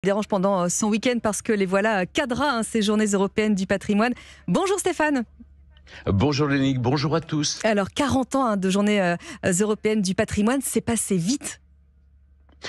Dérange pendant son week-end parce que les voilà cadra ces journées européennes du patrimoine. Bonjour Stéphane. Bonjour Lénique, bonjour à tous. Alors 40 ans de journées européennes du patrimoine, c'est passé vite.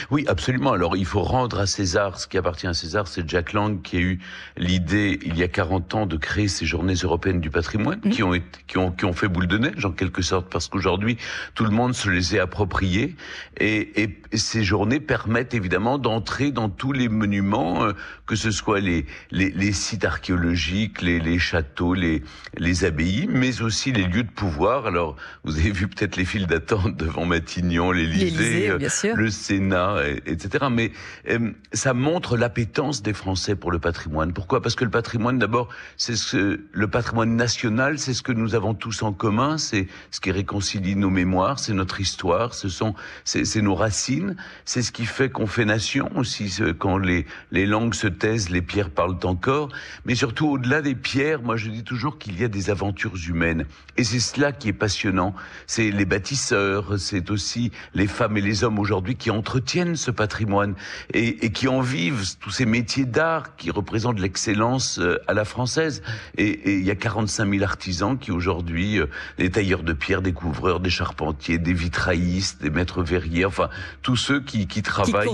Oui, absolument. Alors, il faut rendre à César ce qui appartient à César. C'est Jack Lang qui a eu l'idée, il y a 40 ans, de créer ces journées européennes du patrimoine, qui ont fait boule de neige, en quelque sorte, parce qu'aujourd'hui, tout le monde se les est appropriées. Et ces journées permettent, évidemment, d'entrer dans tous les monuments, que ce soit les sites archéologiques, les châteaux, les abbayes, mais aussi les lieux de pouvoir. Alors, vous avez vu peut-être les files d'attente devant Matignon, l'Élysée, le Sénat, etc. Mais ça montre l'appétence des Français pour le patrimoine. Pourquoi ? Parce que le patrimoine, d'abord, le patrimoine national, c'est ce que nous avons tous en commun, c'est ce qui réconcilie nos mémoires, c'est notre histoire, c'est nos racines, c'est ce qui fait qu'on fait nation aussi. Quand les langues se taisent, les pierres parlent encore. Mais surtout, au-delà des pierres, moi je dis toujours qu'il y a des aventures humaines. Et c'est cela qui est passionnant. C'est les bâtisseurs, c'est aussi les femmes et les hommes aujourd'hui qui entretiennent ce patrimoine et qui en vivent, tous ces métiers d'art qui représentent l'excellence à la française. Et il y a 45 000 artisans qui aujourd'hui, des tailleurs de pierre, des couvreurs, des charpentiers, des vitraillistes, des maîtres verriers, enfin tous ceux qui travaillent.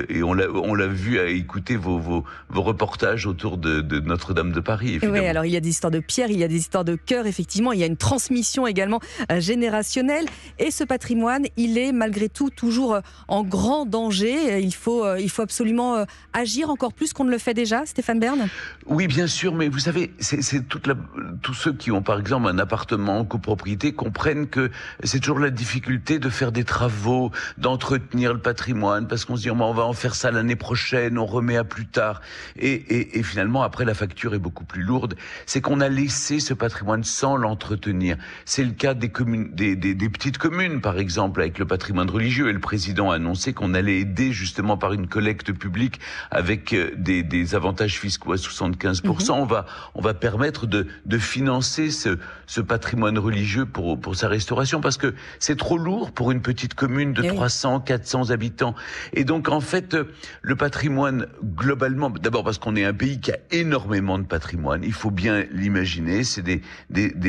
Et on l'a vu à écouter vos reportages autour de Notre-Dame de Paris. Oui, alors il y a des histoires de pierre, il y a des histoires de cœur, effectivement, il y a une transmission également générationnelle. Et ce patrimoine, il est malgré tout toujours en grand danger. Il faut absolument agir encore plus qu'on ne le fait déjà, Stéphane Bern. Oui, bien sûr, mais vous savez, c'est tous ceux qui ont par exemple un appartement en copropriété comprennent que c'est toujours la difficulté de faire des travaux, d'entretenir le patrimoine, parce qu'on se dit on va en faire ça l'année prochaine, on remet à plus tard. Et finalement, après, la facture est beaucoup plus lourde. C'est qu'on a laissé ce patrimoine sans l'entretenir. C'est le cas des communes, des petites communes, par exemple, avec le patrimoine religieux. Et le président a annoncé qu'on allait aider justement par une collecte publique avec des avantages fiscaux à 75%. On va permettre de financer ce patrimoine religieux pour sa restauration, parce que c'est trop lourd pour une petite commune de 300, 400 habitants. Et donc, en fait, le patrimoine, globalement, d'abord parce qu'on est un pays qui a énormément de patrimoine, il faut bien l'imaginer, c'est des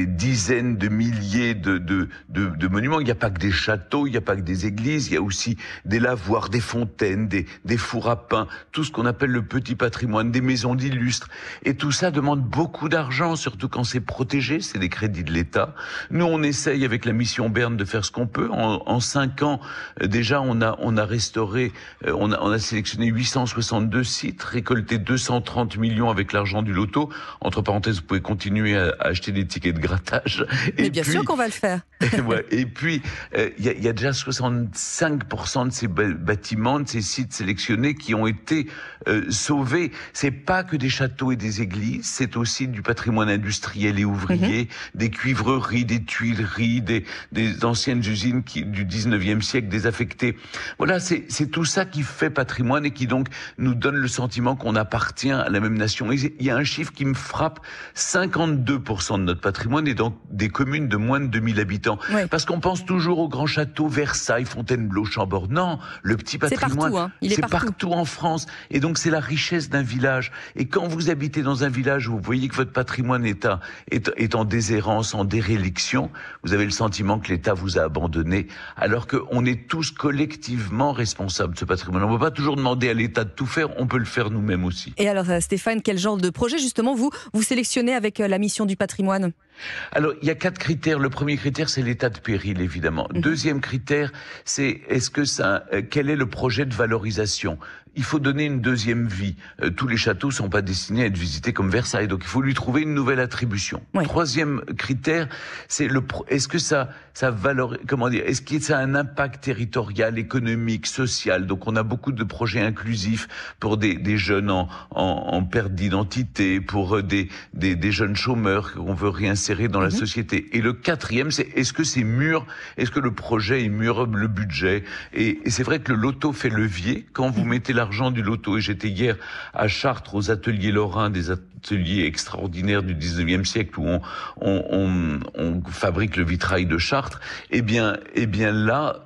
dizaines de milliers de monuments. Il n'y a pas que des châteaux, il n'y a pas que des églises, il y a aussi des lavoirs, des fontaines, des fours à pain, tout ce qu'on appelle le petit patrimoine, des maisons d'illustres. Et tout ça demande beaucoup d'argent, surtout quand c'est protégé, c'est des crédits de l'État. Nous, on essaye avec la mission Bern de faire ce qu'on peut. En 5 ans, déjà, on a restauré, on a sélectionné 862 sites, récolté 230 millions avec l'argent du loto. Entre parenthèses, vous pouvez continuer à acheter des tickets de grattage. Mais bien sûr qu'on va le faire. Et puis, il y a déjà 65% de ces bâtiments, de ces sites sélectionnés qui ont été sauvés. C'est pas que des châteaux et des églises, c'est aussi du patrimoine industriel et ouvrier, des cuivreries, des tuileries, des anciennes usines du 19e siècle désaffectées. Voilà, c'est tout ça qui fait patrimoine et qui donc nous donne le sentiment qu'on appartient à la même nation. Et il y a un chiffre qui me frappe, 52% de notre patrimoine est dans des communes de moins de 2000 habitants. Oui. Parce qu'on pense toujours aux grands châteaux, Versailles, Fontainebleau, Chambord. Non, le petit patrimoine, c'est partout en France. Et donc c'est la richesse d'un village. Et quand vous habitez dans un village où vous voyez que votre patrimoine est en déshérence, en déréliction, vous avez le sentiment que l'État vous a abandonné, alors qu'on est tous collectivement responsables de ce patrimoine. On ne peut pas toujours demander à l'État de tout faire, on peut le faire nous-mêmes aussi. Et alors Stéphane, quel genre de projet justement vous sélectionnez avec la mission du patrimoine ? Alors, il y a 4 critères. Le premier critère, c'est l'état de péril, évidemment. Deuxième critère, c'est quel est le projet de valorisation ? Il faut donner une deuxième vie. Tous les châteaux sont pas destinés à être visités comme Versailles, donc il faut lui trouver une nouvelle attribution. Oui. Troisième critère, c'est est-ce que ça est-ce que ça a un impact territorial, économique, social? Donc on a beaucoup de projets inclusifs pour des jeunes en perte d'identité, pour des jeunes chômeurs qu'on veut réinsérer dans la société. Et le quatrième, c'est est-ce que c'est mûr? Est-ce que le projet est mûr, le budget? Et c'est vrai que le loto fait levier. Quand vous mettez l'argent du loto, et j'étais hier à Chartres aux ateliers lorrains atelier extraordinaire du 19e siècle où on fabrique le vitrail de Chartres. Eh bien là,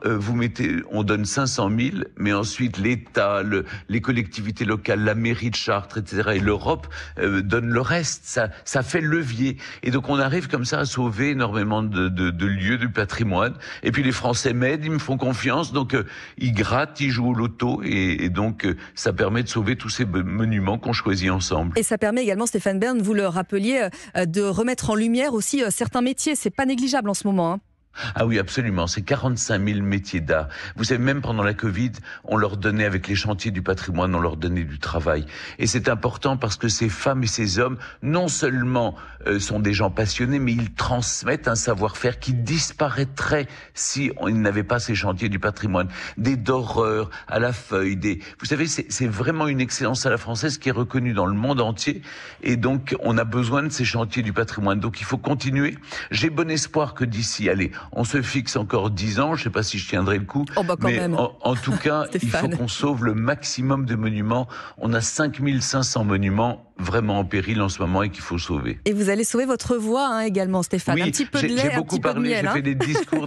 on donne 500 000, mais ensuite l'État, les collectivités locales, la mairie de Chartres, etc., et l'Europe donnent le reste. Ça fait levier. Et donc on arrive comme ça à sauver énormément de lieux du patrimoine. Et puis les Français m'aident, ils me font confiance, donc ils grattent, ils jouent au loto, et donc ça permet de sauver tous ces monuments qu'on choisit ensemble. Et ça permet également, Stéphane Bern, vous le rappeliez, de remettre en lumière aussi certains métiers. C'est pas négligeable en ce moment, hein. Ah oui, absolument. C'est 45 000 métiers d'art. Vous savez, même pendant la Covid, on leur donnait, avec les chantiers du patrimoine, on leur donnait du travail. Et c'est important parce que ces femmes et ces hommes, non seulement sont des gens passionnés, mais ils transmettent un savoir-faire qui disparaîtrait si on n'avait pas ces chantiers du patrimoine. Des doreurs à la feuille, vous savez, c'est vraiment une excellence à la française qui est reconnue dans le monde entier. Et donc, on a besoin de ces chantiers du patrimoine. Donc, il faut continuer. J'ai bon espoir que d'ici, on se fixe encore 10 ans, je ne sais pas si je tiendrai le coup, mais en tout cas, il faut qu'on sauve le maximum de monuments. On a 5500 monuments vraiment en péril en ce moment et qu'il faut sauver. Et vous allez sauver votre voix également, Stéphane. Oui, un petit peu de lait, j'ai beaucoup parlé, j'ai fait des discours